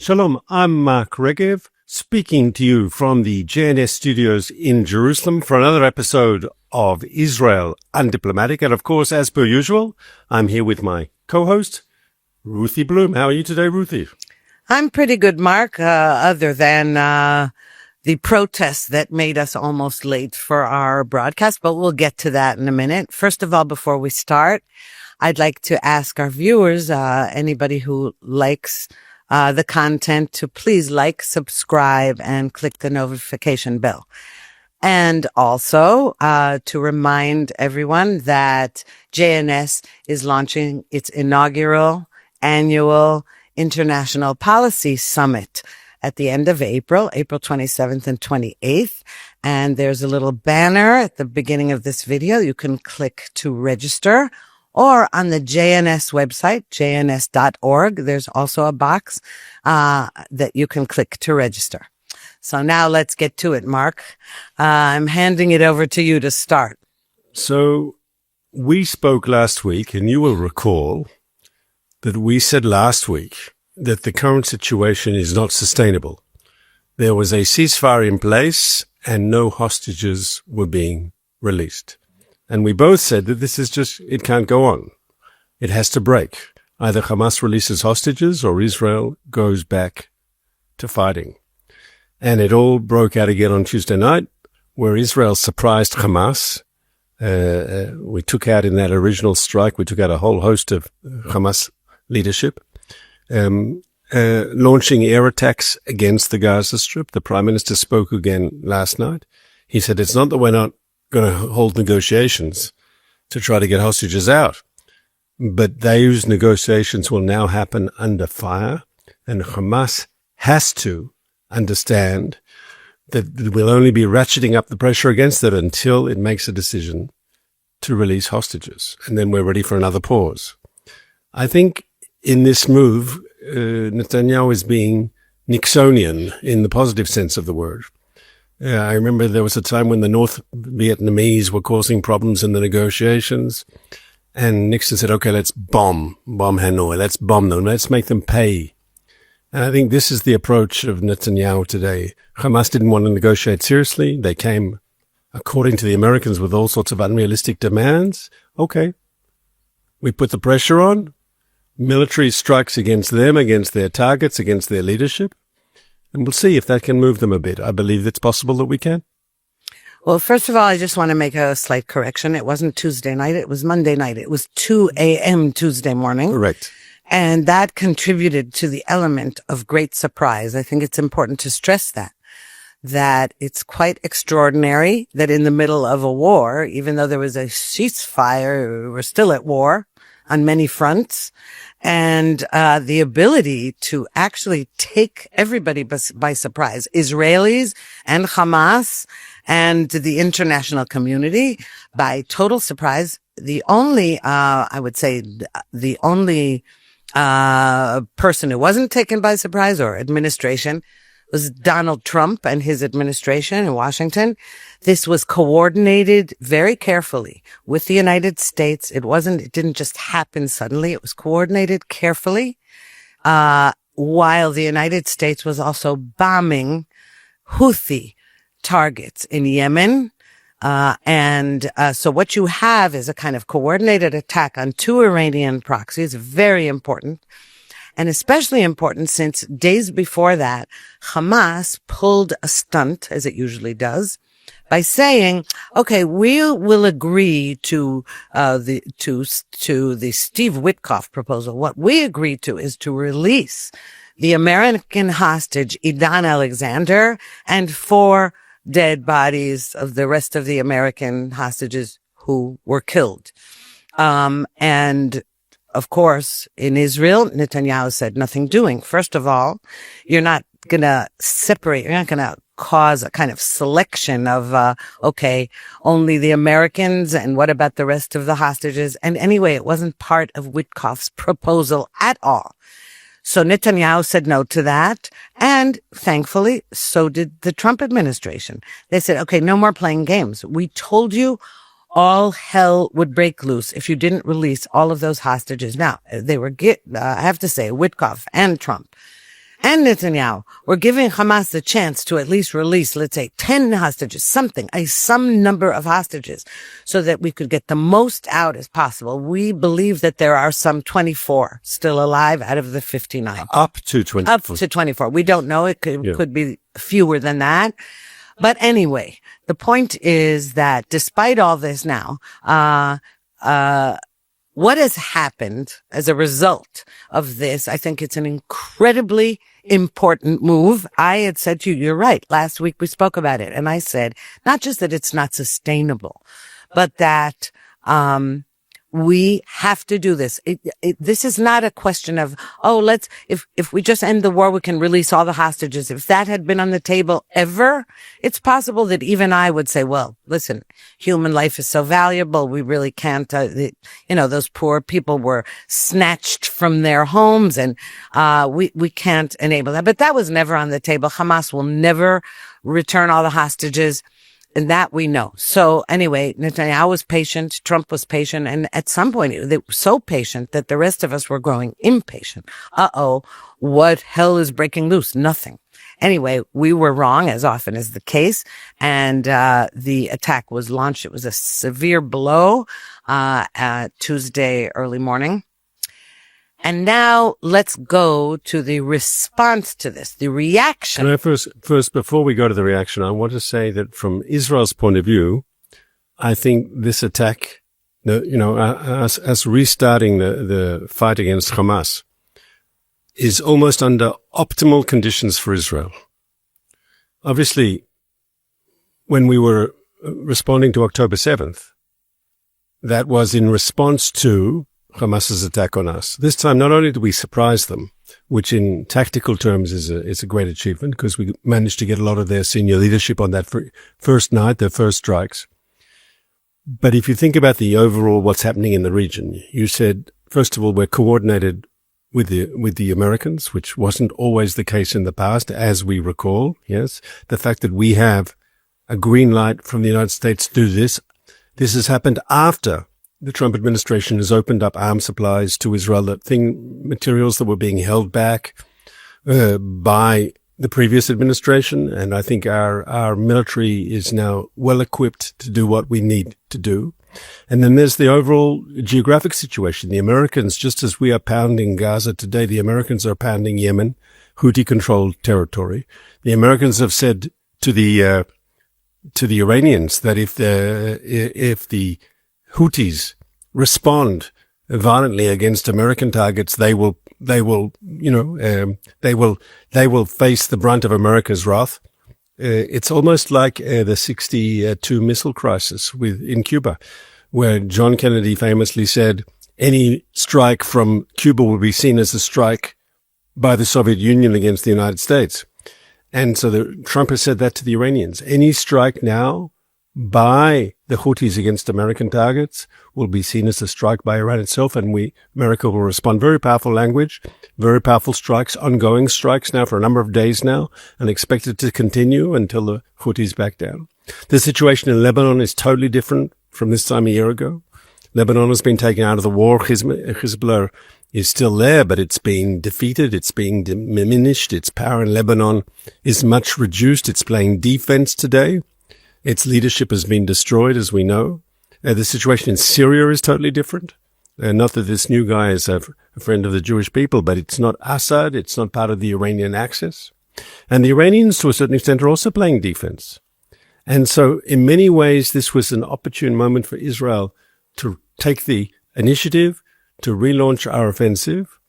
Shalom, I'm Mark Regev, speaking to you from the JNS studios in Jerusalem for another episode of Israel Undiplomatic. And of course, as per usual, I'm here with my co-host, Ruthie Blum. How are you today, Ruthie? I'm pretty good, Mark, other than the protests that made us almost late for our broadcast, but we'll get to that in a minute. First of all, before we start, I'd like to ask our viewers, anybody who likes the content, to please like, subscribe, and click the notification bell. And also to remind everyone that JNS is launching its inaugural annual International Policy Summit at the end of April 27th and 28th. And there's a little banner at the beginning of this video. You can click to register. Or on the JNS website, jns.org, there's also a box that you can click to register. So now let's get to it, Mark. I'm handing it over to you to start. So we spoke last week, and you will recall that we said last week that the current situation is not sustainable. There was a ceasefire in place and no hostages were being released. And we both said that this is just, it can't go on. It has to break. Either Hamas releases hostages or Israel goes back to fighting. And it all broke out again on Tuesday night, where Israel surprised Hamas. We took out in that original strike, we took out a whole host of Hamas leadership, launching air attacks against the Gaza Strip. The Prime Minister spoke again last night. He said, it's not that we're not going to hold negotiations to try to get hostages out, but those negotiations will now happen under fire, and Hamas has to understand that we'll only be ratcheting up the pressure against it until it makes a decision to release hostages, and then we're ready for another pause. I think in this move, Netanyahu is being Nixonian in the positive sense of the word. I remember there was a time when the North Vietnamese were causing problems in the negotiations, and Nixon said, okay, let's bomb Hanoi. Let's bomb them. Let's make them pay. And I think this is the approach of Netanyahu today. Hamas didn't want to negotiate seriously. They came, according to the Americans, with all sorts of unrealistic demands. Okay. We put the pressure on. Military strikes against them, against their targets, against their leadership. And we'll see if that can move them a bit. I believe it's possible that we can. Well, first of all, I just want to make a slight correction. It wasn't Tuesday night. It was Monday night. It was 2 a.m. Tuesday morning. Correct. And that contributed to the element of great surprise. I think it's important to stress that it's quite extraordinary that in the middle of a war, even though there was a ceasefire, we're still at war on many fronts. And the ability to actually take everybody by surprise, Israelis and Hamas and the international community by total surprise. The only, I would say, the only person who wasn't taken by surprise or administration was Donald Trump and his administration in Washington. This was coordinated very carefully with the United States. It didn't just happen suddenly. It was coordinated carefully, while the United States was also bombing Houthi targets in Yemen. So what you have is a kind of coordinated attack on two Iranian proxies, very important. And especially important since days before that, Hamas pulled a stunt, as it usually does, by saying, okay, we will agree to the Steve Witkoff proposal. What we agree to is to release the American hostage, Idan Alexander, and 4 dead bodies of the rest of the American hostages who were killed. And of course, in Israel, Netanyahu said nothing doing. First of all, you're not going to separate, you're not going to cause a kind of selection of, okay, only the Americans and what about the rest of the hostages? And anyway, it wasn't part of Witkoff's proposal at all. So Netanyahu said no to that. And thankfully, so did the Trump administration. They said, okay, no more playing games. We told you all hell would break loose if you didn't release all of those hostages. Now, they were, I have to say, Witkoff and Trump. and Netanyahu were giving Hamas the chance to at least release, let's say, 10 hostages, some number of hostages, so that we could get the most out as possible. We believe that there are some 24 still alive out of the 59. Up to 24. Up to 24. We don't know. It could be fewer than that. But anyway, the point is that despite all this now, what has happened as a result of this, I think it's an incredibly important move. I had said to you, you're right. Last week we spoke about it. And I said, not just that it's not sustainable, but that, we have to do this. This is not a question of, if we just end the war, we can release all the hostages. If that had been on the table ever, it's possible that even I would say, well, listen, human life is so valuable. We really can't, those poor people were snatched from their homes and, we can't enable that. But that was never on the table. Hamas will never return all the hostages. And that we know. So anyway, Netanyahu was patient, Trump was patient, and at some point they were so patient that the rest of us were growing impatient. What hell is breaking loose? Nothing. Anyway, we were wrong, as often is the case, and the attack was launched. It was a severe blow Tuesday early morning. And now let's go to the response to this, the reaction. Can I first, before we go to the reaction, I want to say that from Israel's point of view, I think this attack, us restarting the fight against Hamas is almost under optimal conditions for Israel. Obviously, when we were responding to October 7th, that was in response to Hamas's attack on us. This time, not only did we surprise them, which in tactical terms is a great achievement because we managed to get a lot of their senior leadership on that first night, their first strikes. But if you think about the overall what's happening in the region, you said, first of all, we're coordinated with the Americans, which wasn't always the case in the past, as we recall. Yes. The fact that we have a green light from the United States to do this has happened after the Trump administration has opened up arms supplies to Israel, materials that were being held back by the previous administration. And I think our military is now well equipped to do what we need to do. And then there's the overall geographic situation. The Americans, just as we are pounding Gaza today, the Americans are pounding Yemen, Houthi-controlled territory. The Americans have said to the Iranians that if the Houthis respond violently against American targets, they will face the brunt of America's wrath. It's almost like the 62 missile crisis in Cuba, where John Kennedy famously said any strike from Cuba will be seen as a strike by the Soviet Union against the United States. And so Trump has said that to the Iranians. Any strike now by the Houthis against American targets will be seen as a strike by Iran itself, and America will respond. Very powerful language, very powerful strikes, ongoing strikes now for a number of days now, and expected to continue until the Houthis back down. The situation in Lebanon is totally different from this time a year ago. Lebanon has been taken out of the war. Hezbollah is still there, but it's been defeated. It's being diminished. Its power in Lebanon is much reduced. It's playing defense today. Its leadership has been destroyed, as we know. The situation in Syria is totally different. Not that this new guy is a friend of the Jewish people, but it's not Assad. It's not part of the Iranian axis. And the Iranians, to a certain extent, are also playing defense. And so, in many ways, this was an opportune moment for Israel to take the initiative to relaunch our offensive.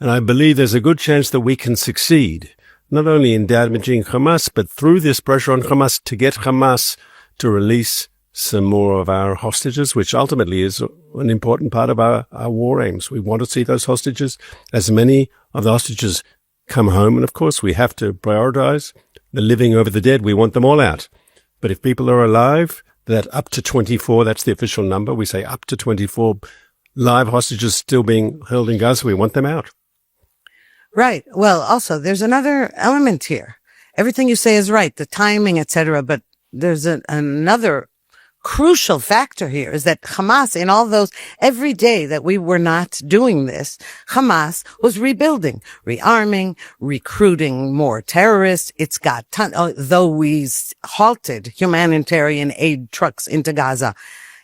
And I believe there's a good chance that we can succeed, not only in damaging Hamas, but through this pressure on Hamas to get Hamas to release some more of our hostages, which ultimately is an important part of our war aims. We want to see those hostages, as many of the hostages come home. And of course, we have to prioritize the living over the dead. We want them all out. But if people are alive, that up to 24, that's the official number. We say up to 24 live hostages still being held in Gaza. We want them out. Right. Well, also, there's another element here. Everything you say is right, the timing, etc. But there's another crucial factor here is that Hamas, in all those, every day that we were not doing this, Hamas was rebuilding, rearming, recruiting more terrorists. It's got though we halted humanitarian aid trucks into Gaza,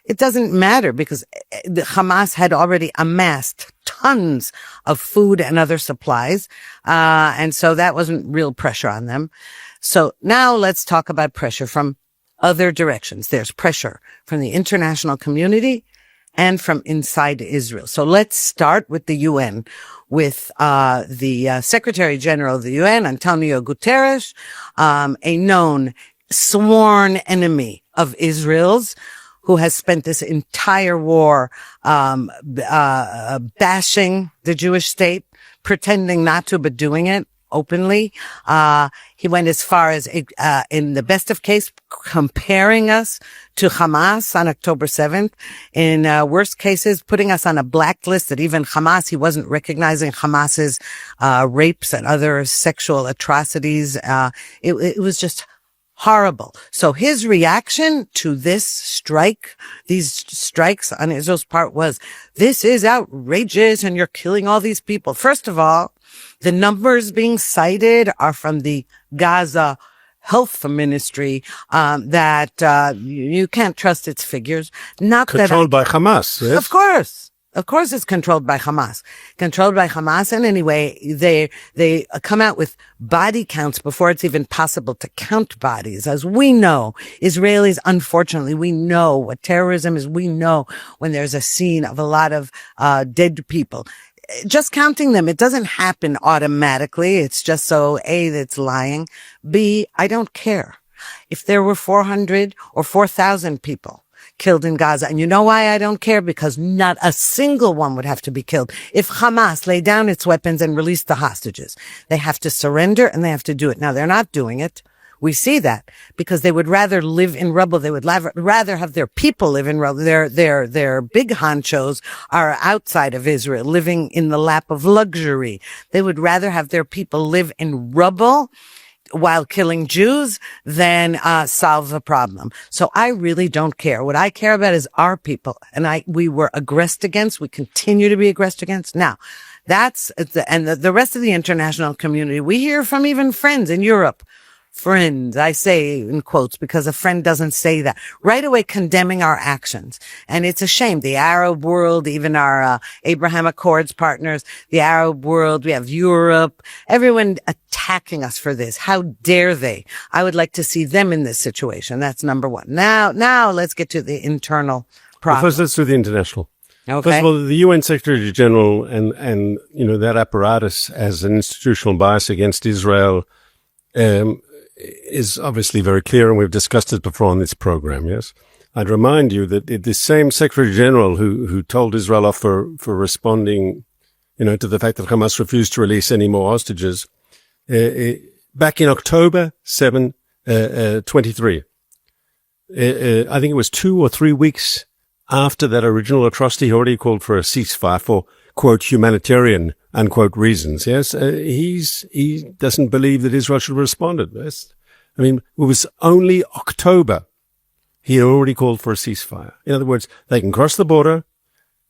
it doesn't matter because the Hamas had already amassed tons of food and other supplies. And so that wasn't real pressure on them. So now let's talk about pressure from other directions. There's pressure from the international community and from inside Israel. So let's start with the UN, with the Secretary General of the UN, Antonio Guterres, a known sworn enemy of Israel's, who has spent this entire war bashing the Jewish state, pretending not to, but doing it openly. He went as far as, in the best of case, comparing us to Hamas on October 7th. In worst cases, putting us on a blacklist that even Hamas, he wasn't recognizing Hamas's rapes and other sexual atrocities. It was just horrible. So his reaction to this strike, these strikes on Israel's part was, this is outrageous and you're killing all these people. First of all, the numbers being cited are from the Gaza Health Ministry, that you can't trust its figures. Not controlled by Hamas. Yes? Of course it's controlled by Hamas. And anyway, they come out with body counts before it's even possible to count bodies. As we know, Israelis, unfortunately, we know what terrorism is. We know when there's a scene of a lot of dead people. Just counting them, it doesn't happen automatically. It's just so, A, that's lying. B, I don't care. If there were 400 or 4,000 people killed in Gaza. And you know why I don't care? Because not a single one would have to be killed. If Hamas laid down its weapons and released the hostages, they have to surrender and they have to do it. Now, they're not doing it. We see that because they would rather live in rubble. They would rather have their people live in rubble. Their big honchos are outside of Israel, living in the lap of luxury. They would rather have their people live in rubble while killing Jews than solve the problem. So I really don't care. What I care about is our people. And we were aggressed against. We continue to be aggressed against. Now, the rest of the international community, we hear from even friends in Europe. Friends, I say in quotes because a friend doesn't say that, right away condemning our actions. And it's a shame. The Arab world, even our Abraham Accords partners, the Arab world, we have Europe, everyone attacking us for this. How dare they? I would like to see them in this situation. That's number one. Now let's get to the internal problem. Well, first, let's do the international. Okay. First of all, the UN Secretary General and that apparatus has an institutional bias against Israel, is obviously very clear, and we've discussed it before on this program, yes? I'd remind you that the same Secretary General who told Israel off for responding, to the fact that Hamas refused to release any more hostages, back in October 23, I think it was 2 or 3 weeks after that original atrocity, he already called for a ceasefire for, quote, humanitarian, unquote, reasons. Yes, he doesn't believe that Israel should have responded. Yes? I mean, it was only October. He had already called for a ceasefire. In other words, they can cross the border,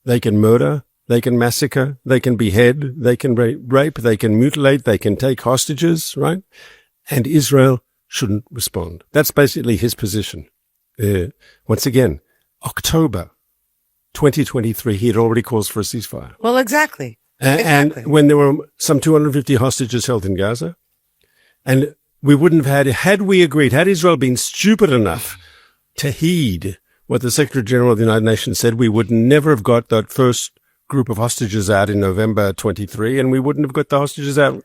they can murder, they can massacre, they can behead, they can rape, they can mutilate, they can take hostages, right? And Israel shouldn't respond. That's basically his position. Once again, October 2023, he had already called for a ceasefire. Well, exactly. And when there were some 250 hostages held in Gaza, and we wouldn't have had we agreed, had Israel been stupid enough to heed what the Secretary General of the United Nations said, we would never have got that first group of hostages out in November 23, and we wouldn't have got the hostages out.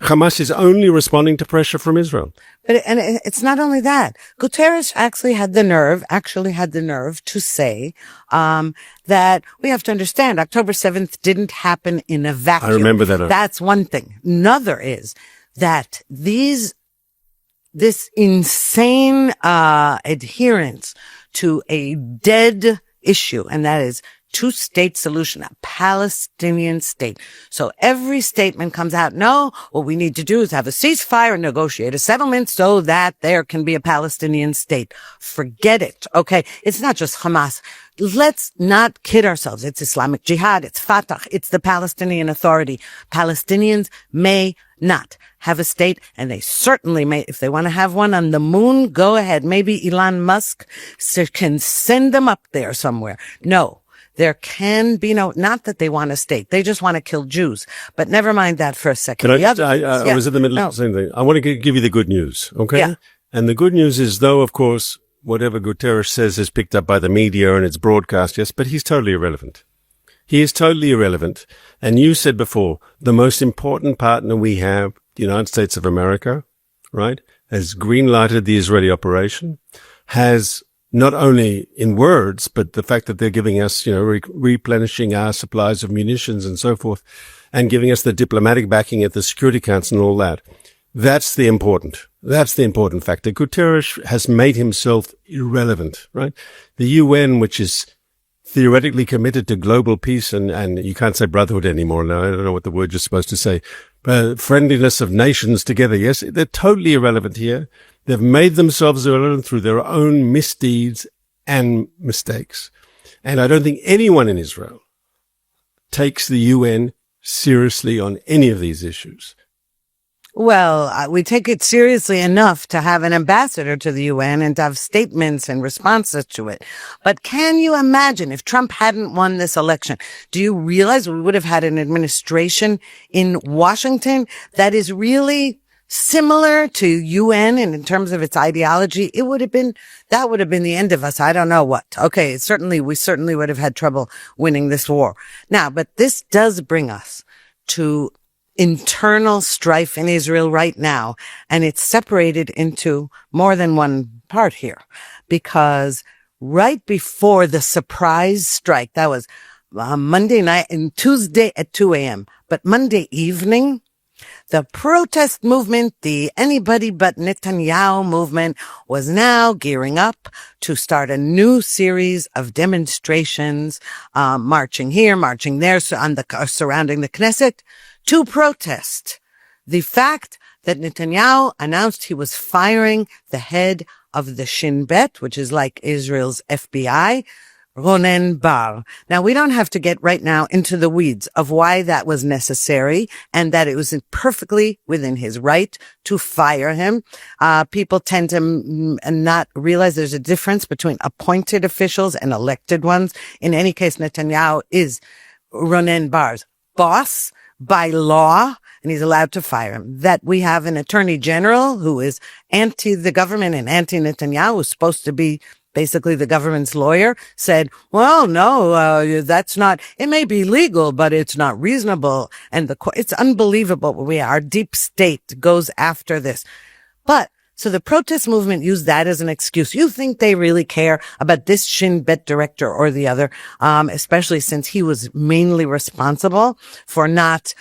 Hamas is only responding to pressure from Israel. And it's not only that. Guterres actually had the nerve to say, that we have to understand October 7th didn't happen in a vacuum. I remember that. That's one thing. Another is that this insane, adherence to a dead issue, and that is two-state solution, a Palestinian state. So every statement comes out, no, what we need to do is have a ceasefire and negotiate a settlement so that there can be a Palestinian state. Forget it. Okay. It's not just Hamas. Let's not kid ourselves. It's Islamic Jihad. It's Fatah. It's the Palestinian Authority. Palestinians may not have a state, and they certainly may, if they want to have one on the moon, go ahead. Maybe Elon Musk can send them up there somewhere. No. There can be not that they want a state. They just want to kill Jews. But never mind that for a second. I was in the middle of the same thing. I want to give you the good news, okay? Yeah. And the good news is, though, of course, whatever Guterres says is picked up by the media and it's broadcast, yes, but he's totally irrelevant. He is totally irrelevant. And you said before, the most important partner we have, the United States of America, right, has green-lighted the Israeli operation, has not only in words, but the fact that they're giving us, replenishing our supplies of munitions and so forth, and giving us the diplomatic backing at the Security Council and all that. That's the important factor. Guterres has made himself irrelevant, right? The UN, which is theoretically committed to global peace and you can't say brotherhood anymore. No, I don't know what the word you're supposed to say. Friendliness of nations together. Yes, they're totally irrelevant here. They've made themselves irrelevant through their own misdeeds and mistakes. And I don't think anyone in Israel takes the UN seriously on any of these issues. Well, we take it seriously enough to have an ambassador to the UN and to have statements and responses to it. But can you imagine if Trump hadn't won this election? Do you realize we would have had an administration in Washington that is really similar to UN and in terms of its ideology? That would have been the end of us. I don't know what. Okay. We certainly would have had trouble winning this war. Now, but this does bring us to internal strife in Israel right now. And it's separated into more than one part here, because right before the surprise strike, that was Monday night and Tuesday at 2 a.m. But Monday evening, the protest movement, the anybody but Netanyahu movement, was now gearing up to start a new series of demonstrations, marching here, marching there, surrounding the Knesset, to protest the fact that Netanyahu announced he was firing the head of the Shin Bet, which is like Israel's FBI, Ronen Bar. Now, we don't have to get right now into the weeds of why that was necessary and that it was perfectly within his right to fire him. People tend to not realize there's a difference between appointed officials and elected ones. In any case, Netanyahu is Ronen Bar's boss by law, and he's allowed to fire him. That we have an attorney general who is anti the government and anti Netanyahu, who's supposed to be basically the government's lawyer, said, well, no, that's not, it may be legal, but it's not reasonable. And it's unbelievable. Our deep state goes after this. But so the protest movement used that as an excuse. You think they really care about this Shin Bet director or the other, especially since he was mainly responsible for not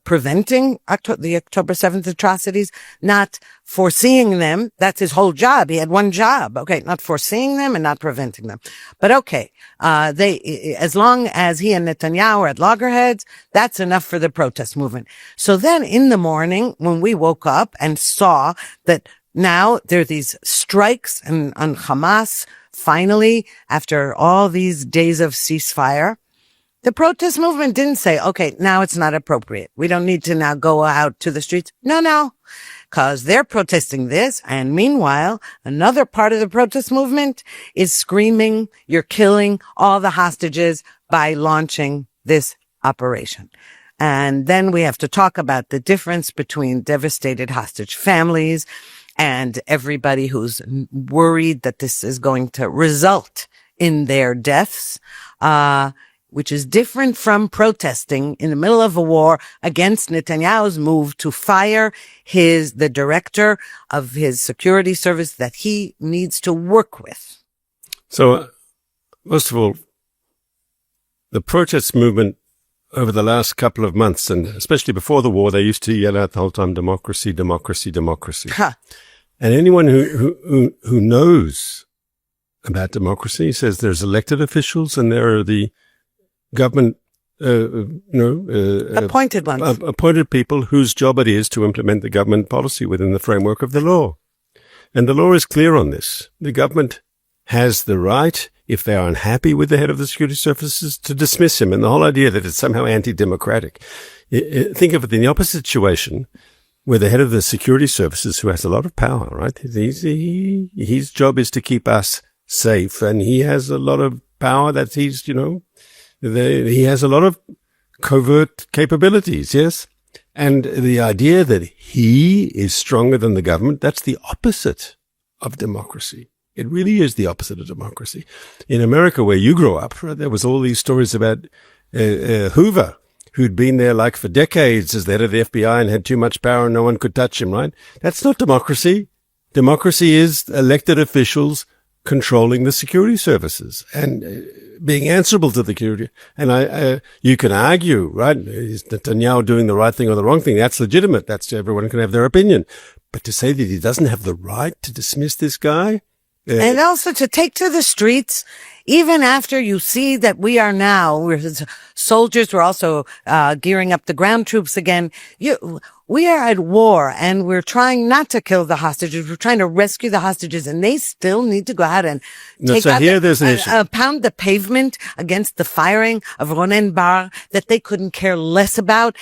preventing the October 7th atrocities, not foreseeing them. That's his whole job. He had one job. Okay. Not foreseeing them and not preventing them. But okay. As long as he and Netanyahu are at loggerheads, that's enough for the protest movement. So then in the morning, when we woke up and saw that now there are these strikes on Hamas, finally, after all these days of ceasefire, the protest movement didn't say, okay, now it's not appropriate. We don't need to now go out to the streets. No, because they're protesting this. And meanwhile, another part of the protest movement is screaming, you're killing all the hostages by launching this operation. And then we have to talk about the difference between devastated hostage families and everybody who's worried that this is going to result in their deaths, which is different from protesting in the middle of a war against Netanyahu's move to fire the director of his security service that he needs to work with. So, most of all, the protest movement over the last couple of months, and especially before the war, they used to yell out the whole time, democracy, democracy, democracy. Huh. And anyone who knows about democracy. He says there's elected officials and there are the government, appointed ones, appointed people whose job it is to implement the government policy within the framework of the law. And the law is clear on this. The government has the right, if they are unhappy with the head of the security services, to dismiss him. And the whole idea that it's somehow anti-democratic. Think of it in the opposite situation, where the head of the security services, who has a lot of power, right? His job is to keep us safe, and he has a lot of power that he has a lot of covert capabilities, yes? And the idea that he is stronger than the government, that's the opposite of democracy. It really is the opposite of democracy. In America, where you grew up, right, there was all these stories about Hoover, who'd been there like for decades as the head of the FBI and had too much power and no one could touch him, right? That's not democracy. Democracy is elected officials controlling the security services and being answerable to the security. And you can argue, right? Is Netanyahu doing the right thing or the wrong thing? That's legitimate. That's everyone can have their opinion. But to say that he doesn't have the right to dismiss this guy, and also to take to the streets, even after you see that we're soldiers, we're also gearing up the ground troops again. We are at war, and we're trying not to kill the hostages. We're trying to rescue the hostages, and they still need to go out and pound the pavement against the firing of Ronen Bar that they couldn't care less about.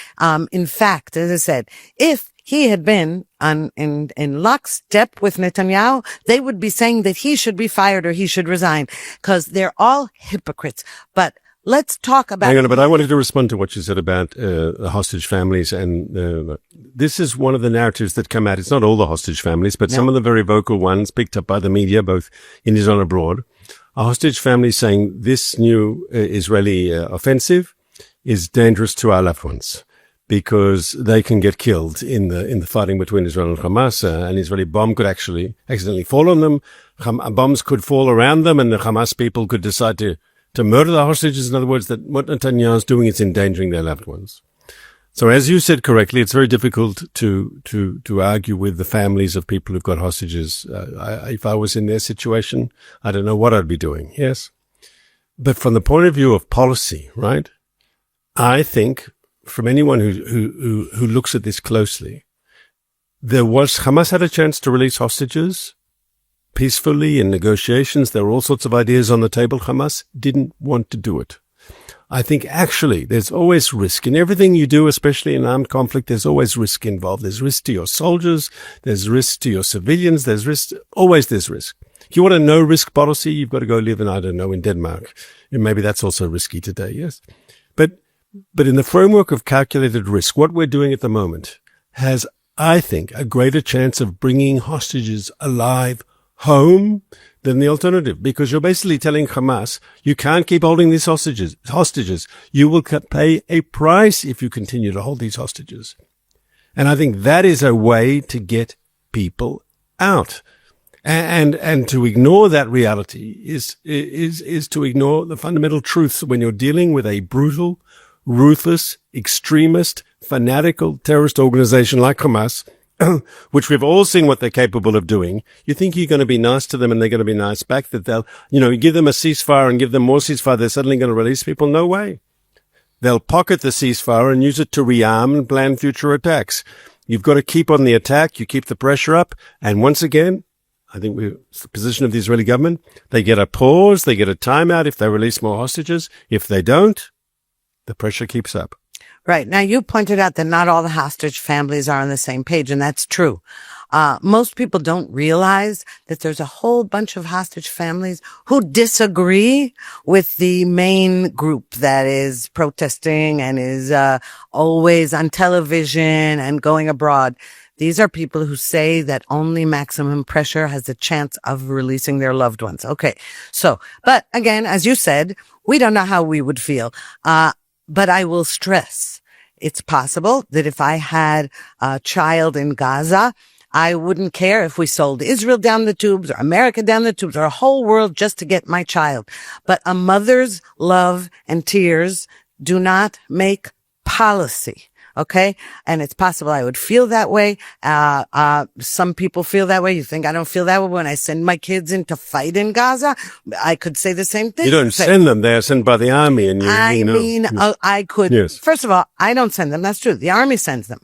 In fact, as I said, if he had been in lockstep with Netanyahu, they would be saying that he should be fired or he should resign, because they're all hypocrites. But let's talk about... Hang on, but I wanted to respond to what you said about the hostage families. And this is one of the narratives that come out. It's not all the hostage families, but some of the very vocal ones picked up by the media, both in Israel and abroad. A hostage family saying this new Israeli offensive is dangerous to our loved ones, because they can get killed in the fighting between Israel and Hamas. An Israeli bomb could actually accidentally fall on them. Bombs could fall around them, and the Hamas people could decide to murder the hostages. In other words, that what Netanyahu is doing is endangering their loved ones. So as you said correctly, it's very difficult to argue with the families of people who've got hostages. If I was in their situation, I don't know what I'd be doing. Yes. But from the point of view of policy, right? I think, from anyone who looks at this closely, Hamas had a chance to release hostages peacefully in negotiations. There were all sorts of ideas on the table. Hamas didn't want to do it. I think actually there's always risk in everything you do, especially in armed conflict. There's always risk involved. There's risk to your soldiers. There's risk to your civilians. There's risk. Always there's risk. If you want a no risk policy, you've got to go live in, I don't know, in Denmark. And maybe that's also risky today. Yes. But in the framework of calculated risk, what we're doing at the moment has, I think, a greater chance of bringing hostages alive home than the alternative, because you're basically telling Hamas, you can't keep holding these hostages. You will pay a price if you continue to hold these hostages. And I think that is a way to get people out. And to ignore that reality is to ignore the fundamental truths when you're dealing with a brutal, ruthless, extremist, fanatical terrorist organization like Hamas, which we've all seen what they're capable of doing. You think you're going to be nice to them and they're going to be nice back, that they'll, give them a ceasefire and give them more ceasefire, they're suddenly going to release people? No way. They'll pocket the ceasefire and use it to rearm and plan future attacks. You've got to keep on the attack. You keep the pressure up. And once again, I think it's the position of the Israeli government. They get a pause. They get a timeout if they release more hostages. If they don't, the pressure keeps up. Right. Now, you pointed out that not all the hostage families are on the same page, and that's true. Most people don't realize that there's a whole bunch of hostage families who disagree with the main group that is protesting and is always on television and going abroad. These are people who say that only maximum pressure has a chance of releasing their loved ones. Okay. So, but again, as you said, we don't know how we would feel. But I will stress, it's possible that if I had a child in Gaza, I wouldn't care if we sold Israel down the tubes or America down the tubes or a whole world just to get my child. But a mother's love and tears do not make policy. Okay. And it's possible I would feel that way. Some people feel that way. You think I don't feel that way when I send my kids in to fight in Gaza? I could say the same thing. You don't send them. They are sent by the army. And I could, yes. First of all, I don't send them. That's true. The army sends them.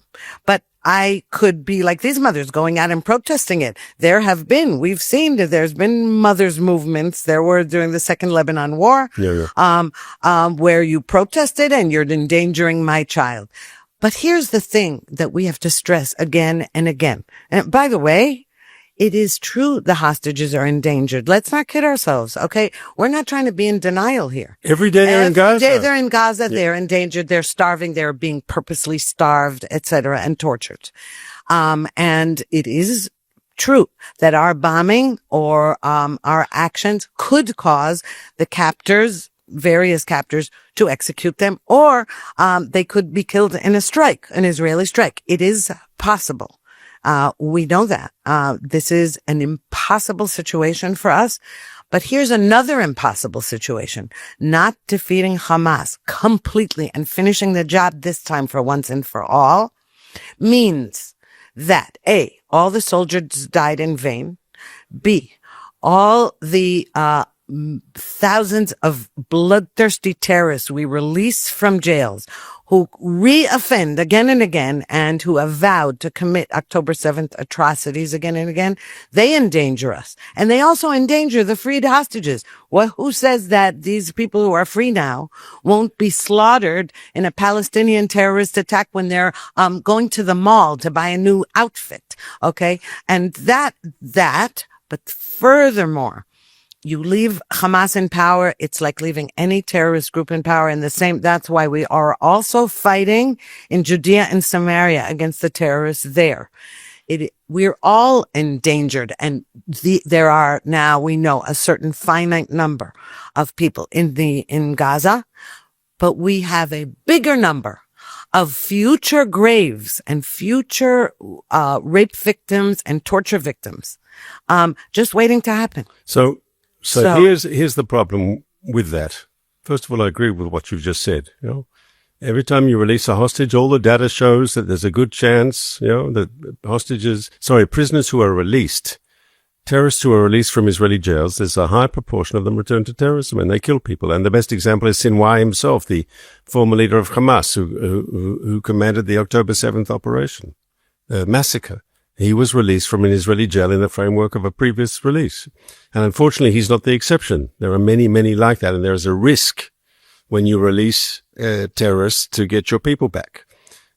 But I could be like these mothers going out and protesting it. We've seen that there's been mothers' movements. There were during the Second Lebanon War, where you protested and you're endangering my child. But here's the thing that we have to stress again and again. And by the way, it is true the hostages are endangered. Let's not kid ourselves, okay? We're not trying to be in denial here. Every day they're in Gaza. Every day they're in Gaza. Yeah. They're endangered. They're starving. They're being purposely starved, etc., and tortured. And it is true that our bombing or our actions could cause the various captors, to execute them, or they could be killed in a strike, an Israeli strike. It is possible. We know that. This is an impossible situation for us. But here's another impossible situation. Not defeating Hamas completely and finishing the job this time for once and for all means that A, all the soldiers died in vain. B, all the thousands of bloodthirsty terrorists we release from jails who re-offend again and again and who have vowed to commit October 7th atrocities again and again, they endanger us. And they also endanger the freed hostages. Who says that these people who are free now won't be slaughtered in a Palestinian terrorist attack when they're going to the mall to buy a new outfit? Okay? And but furthermore, you leave Hamas in power, it's like leaving any terrorist group in power that's why we are also fighting in Judea and Samaria against the terrorists there. We're all endangered, and there are now, we know, a certain finite number of people in Gaza, but we have a bigger number of future graves and future rape victims and torture victims just waiting to happen. So here's the problem with that. First of all, I agree with what you've just said. Every time you release a hostage, all the data shows that there's a good chance, that prisoners who are released, terrorists who are released from Israeli jails, there's a high proportion of them return to terrorism and they kill people. And the best example is Sinwar himself, the former leader of Hamas, who commanded the October 7th operation, massacre. He was released from an Israeli jail in the framework of a previous release. And unfortunately, he's not the exception. There are many, many like that. And there is a risk when you release terrorists to get your people back.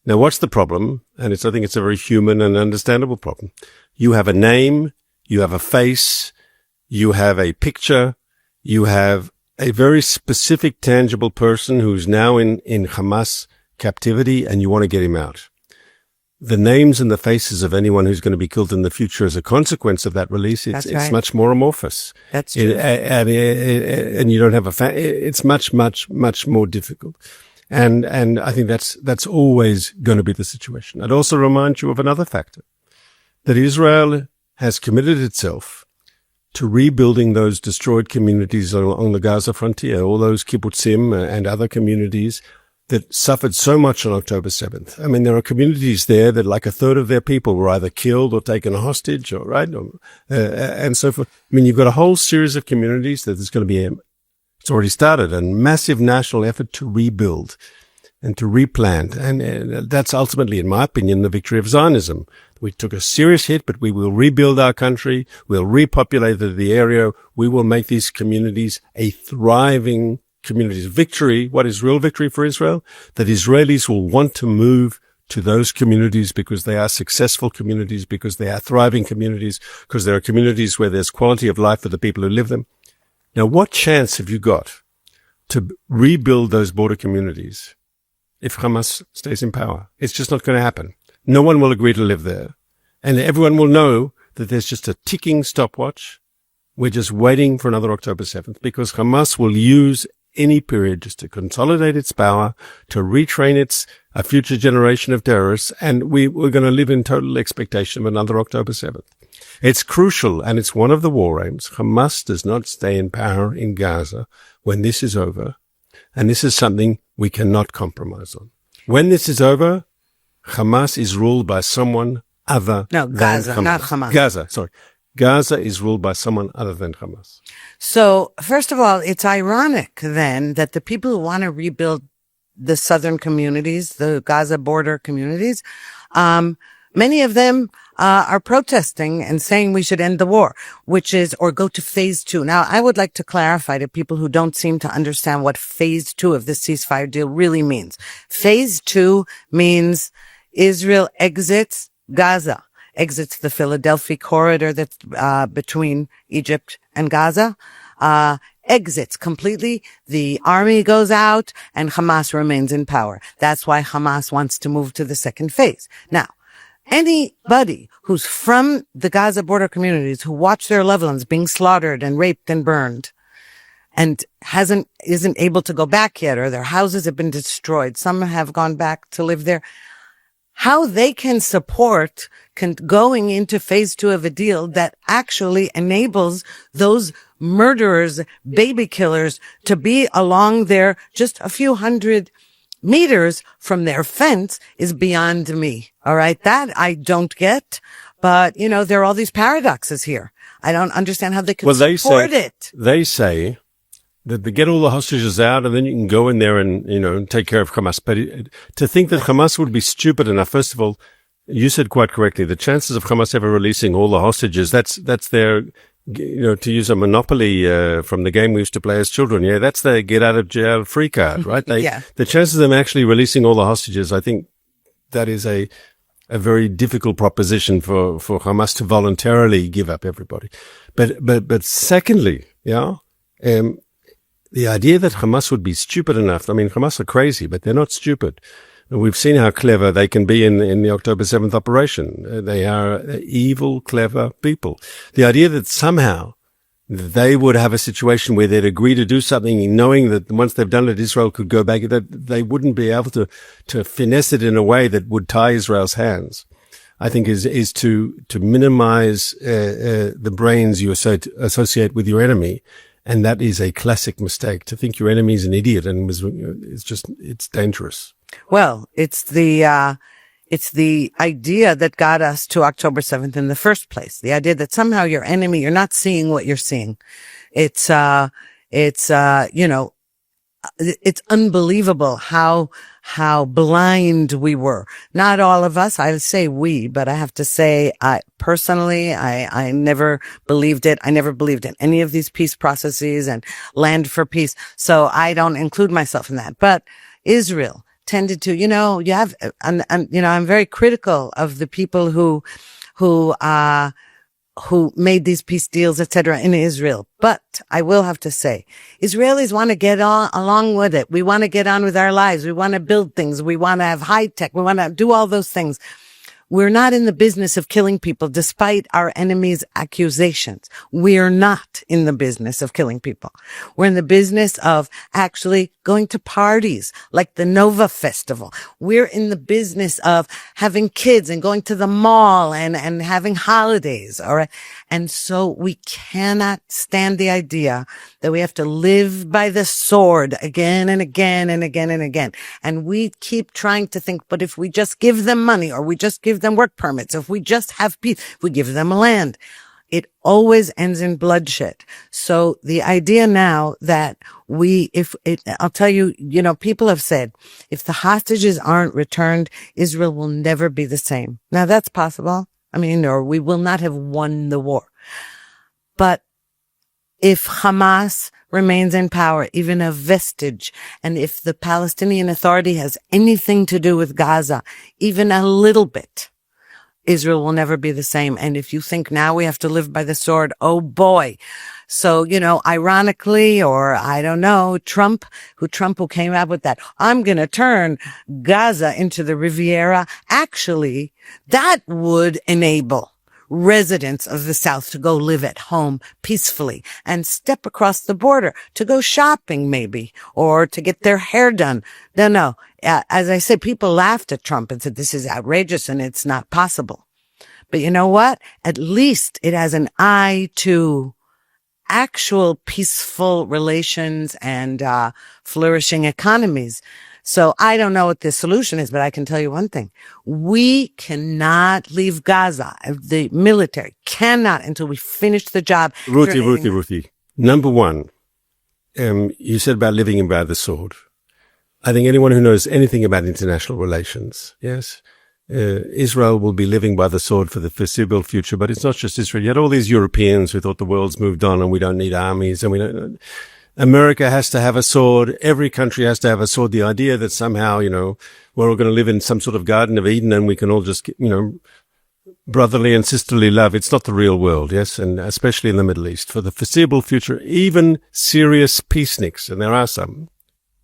Now, what's the problem? And I think it's a very human and understandable problem. You have a name, you have a face, you have a picture, you have a very specific, tangible person who's now in Hamas captivity, and you want to get him out. The names and the faces of anyone who's going to be killed in the future as a consequence of that release, it's much more amorphous. That's true. And you don't have it's much, much, much more difficult. And I think that's always going to be the situation. I'd also remind you of another factor, that Israel has committed itself to rebuilding those destroyed communities along the Gaza frontier, all those kibbutzim and other communities that suffered so much on October 7th. I mean, there are communities there that like a third of their people were either killed or taken hostage, and so forth. I mean, you've got a whole series of communities that there's going to be it's already started, a massive national effort to rebuild and to replant. And that's ultimately, in my opinion, the victory of Zionism. We took a serious hit, but we will rebuild our country. We'll repopulate the area. We will make these communities a thriving communities. Victory, what is real victory for Israel? That Israelis will want to move to those communities because they are successful communities, because they are thriving communities, because there are communities where there's quality of life for the people who live them. Now, what chance have you got to rebuild those border communities if Hamas stays in power? It's just not going to happen. No one will agree to live there. And everyone will know that there's just a ticking stopwatch. We're just waiting for another October 7th because Hamas will use any period just to consolidate its power, to retrain a future generation of terrorists, and we're going to live in total expectation of another October 7th. It's crucial, and it's one of the war aims. Hamas does not stay in power in Gaza when this is over, and this is something we cannot compromise on. When this is over, Hamas is ruled by someone other No, than Gaza, Hamas. not Hamas. Gaza, sorry. Gaza is ruled by someone other than Hamas. So, first of all, it's ironic then that the people who want to rebuild the southern communities, the Gaza border communities, many of them are protesting and saying we should end the war, or go to phase 2. Now, I would like to clarify to people who don't seem to understand what phase 2 of the ceasefire deal really means. Phase 2 means Israel exits Gaza, exits the Philadelphia corridor that's between Egypt and Gaza, exits completely. The army goes out and Hamas remains in power. That's why Hamas wants to move to the second phase. Now, anybody who's from the Gaza border communities who watch their loved ones being slaughtered and raped and burned and isn't able to go back yet, or their houses have been destroyed, some have gone back to live there, how they can support going into phase 2 of a deal that actually enables those murderers, baby killers, to be along there just a few hundred meters from their fence is beyond me. All right. That I don't get. But, there are all these paradoxes here. I don't understand how they can support it. They say that they get all the hostages out and then you can go in there and, take care of Hamas. But to think that Hamas would be stupid enough, first of all, you said quite correctly, the chances of Hamas ever releasing all the hostages, that's their, to use a monopoly, from the game we used to play as children. Yeah, that's their get out of jail free card, right? The chances of them actually releasing all the hostages, I think that is a very difficult proposition for Hamas to voluntarily give up everybody. But secondly, the idea that Hamas would be stupid enough, Hamas are crazy, but they're not stupid. We've seen how clever they can be in the October 7th operation. They are evil, clever people. The idea that somehow they would have a situation where they'd agree to do something knowing that once they've done it, Israel could go back, that they wouldn't be able to finesse it in a way that would tie Israel's hands, I think is to minimize the brains you associate with your enemy. And that is a classic mistake. To think your enemy is an idiot and it's dangerous. Well, it's the idea that got us to October 7th in the first place. The idea that somehow your enemy, you're not seeing what you're seeing. It's unbelievable how blind we were. Not all of us. I'll say we, but I have to say, I never believed it. I never believed in any of these peace processes and land for peace. So I don't include myself in that. But Israel tended to, I'm very critical of the people who made these peace deals, etc., in Israel. But I will have to say, Israelis want to get along with it. We want to get on with our lives. We want to build things. We want to have high tech. We want to do all those things. We're not in the business of killing people, despite our enemies' accusations. We're not in the business of killing people. We're in the business of actually going to parties like the Nova Festival. We're in the business of having kids and going to the mall and having holidays. All right. And so we cannot stand the idea that we have to live by the sword again and again and again and again. And we keep trying to think, but if we just give them money, or we just give them work permits, if we just have peace, if we give them land, it always ends in bloodshed. So the idea now that I'll tell you, people have said, if the hostages aren't returned, Israel will never be the same. Now that's possible. Or we will not have won the war. But if Hamas remains in power, even a vestige, and if the Palestinian Authority has anything to do with Gaza, even a little bit, Israel will never be the same. And if you think now we have to live by the sword, oh boy. So, ironically, or I don't know, Trump who came out with that, I'm going to turn Gaza into the Riviera. Actually, that would enable residents of the South to go live at home peacefully and step across the border to go shopping maybe, or to get their hair done. No. As I said, people laughed at Trump and said, this is outrageous and it's not possible. But you know what? At least it has an eye to actual peaceful relations and flourishing economies. So I don't know what the solution is, but I can tell you one thing. We cannot leave Gaza. The military cannot until we finish the job. Ruthie. Number one, you said about living by the sword. I think anyone who knows anything about international relations, yes, Israel will be living by the sword for the foreseeable future. But it's not just Israel. You had all these Europeans who thought the world's moved on and we don't need armies and we don't. America has to have a sword. Every country has to have a sword. The idea that somehow, we're all going to live in some sort of Garden of Eden and we can all just, brotherly and sisterly love. It's not the real world, yes, and especially in the Middle East. For the foreseeable future, even serious peaceniks, and there are some,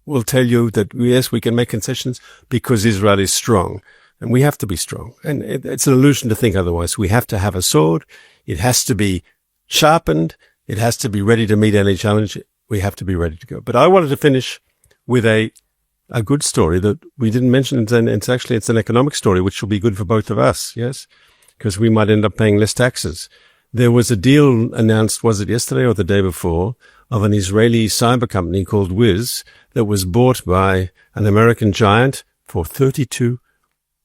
will tell you that, yes, we can make concessions because Israel is strong. And we have to be strong. And it's an illusion to think otherwise. We have to have a sword. It has to be sharpened. It has to be ready to meet any challenge. We have to be ready to go. But I wanted to finish with a good story that we didn't mention. It's an economic story, which will be good for both of us. Yes. Because we might end up paying less taxes. There was a deal announced, was it yesterday or the day before, of an Israeli cyber company called Wiz that was bought by an American giant for $32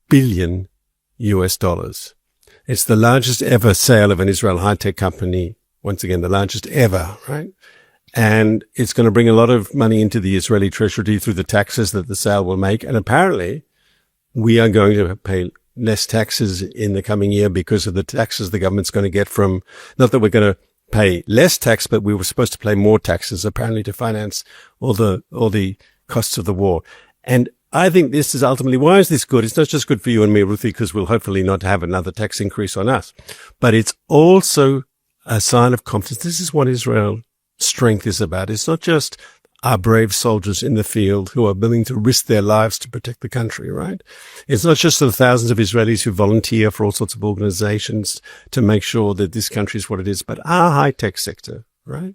billion US. It's the largest ever sale of an Israel high-tech company. Once again, the largest ever, right? And it's going to bring a lot of money into the Israeli treasury through the taxes that the sale will make. And apparently we are going to pay less taxes in the coming year because of the taxes the government's going to get from, not that we're going to pay less tax, but we were supposed to pay more taxes apparently to finance all the costs of the war. And I think this is ultimately, why is this good? It's not just good for you and me, Ruthie, because we'll hopefully not have another tax increase on us, but it's also a sign of confidence. This is what Israel strength is about. It's not just our brave soldiers in the field who are willing to risk their lives to protect the country, right? It's not just the thousands of Israelis who volunteer for all sorts of organizations to make sure that this country is what it is, but our high-tech sector, right,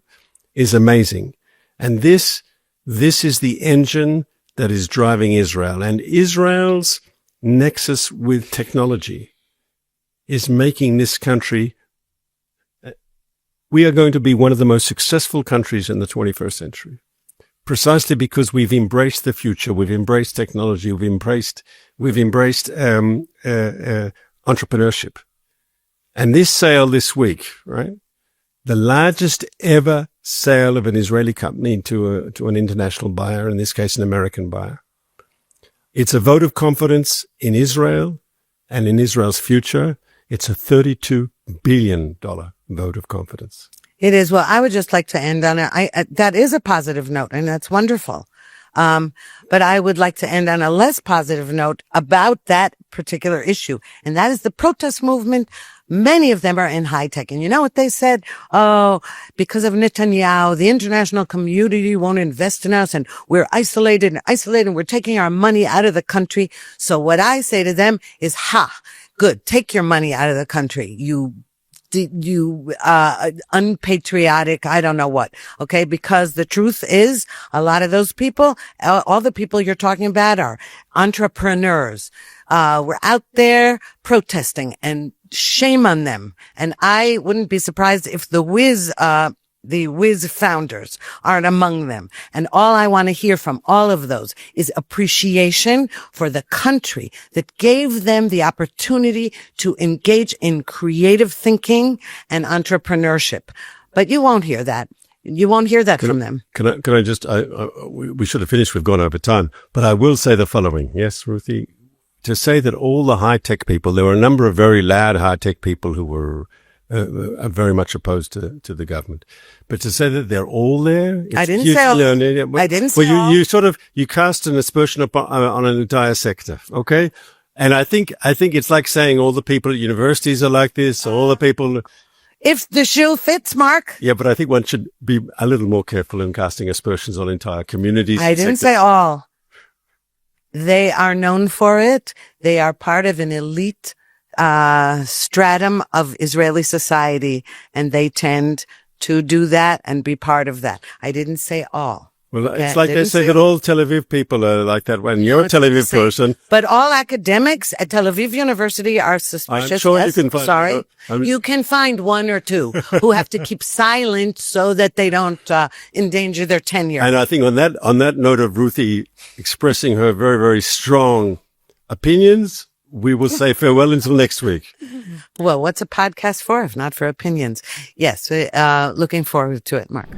is amazing. And this is the engine that is driving Israel. And Israel's nexus with technology is making this country. We are going to be one of the most successful countries in the 21st century, precisely because we've embraced the future, we've embraced technology, we've embraced entrepreneurship. And this sale this week, right, the largest ever sale of an Israeli company to an international buyer, in this case an American buyer. It's a vote of confidence in Israel and in Israel's future. It's a $32 billion vote of confidence. It is. Well, I would just like to end on that is a positive note, and that's wonderful. But I would like to end on a less positive note about that particular issue, and that is the protest movement. Many of them are in high tech. And you know what they said? Oh, because of Netanyahu, the international community won't invest in us and we're isolated and we're taking our money out of the country. So what I say to them is, good. Take your money out of the country. You unpatriotic, I don't know what. Okay. Because the truth is a lot of those people, all the people you're talking about are entrepreneurs. We're out there protesting, and shame on them. And I wouldn't be surprised if the Wiz founders aren't among them. And all I want to hear from all of those is appreciation for the country that gave them the opportunity to engage in creative thinking and entrepreneurship. But you won't hear that. You won't hear that from them. Can I just, we should have finished. We've gone over time, but I will say the following. Yes, Ruthie, to say that all the high-tech people, there were a number of very loud high-tech people who were very much opposed to the government. But to say that they're all there, I didn't say all. I didn't say all. You cast an aspersion on an entire sector, okay? And I think it's like saying all the people at universities are like this, all the people. If the shoe fits, Mark. Yeah, but I think one should be a little more careful in casting aspersions on entire communities. I didn't say all. They are known for it. They are part of an elite stratum of Israeli society, and they tend to do that and be part of that. I didn't say all. Well, it's like they say that all Tel Aviv people are like that when you're a Tel Aviv person. But all academics at Tel Aviv University are suspicious. I'm sure yes, you can find. Sorry. You can find one or two who have to keep silent so that they don't endanger their tenure. And I think on that note of Ruthie expressing her very, very strong opinions, we will say farewell until next week. Well, what's a podcast for if not for opinions? Yes, looking forward to it, Mark.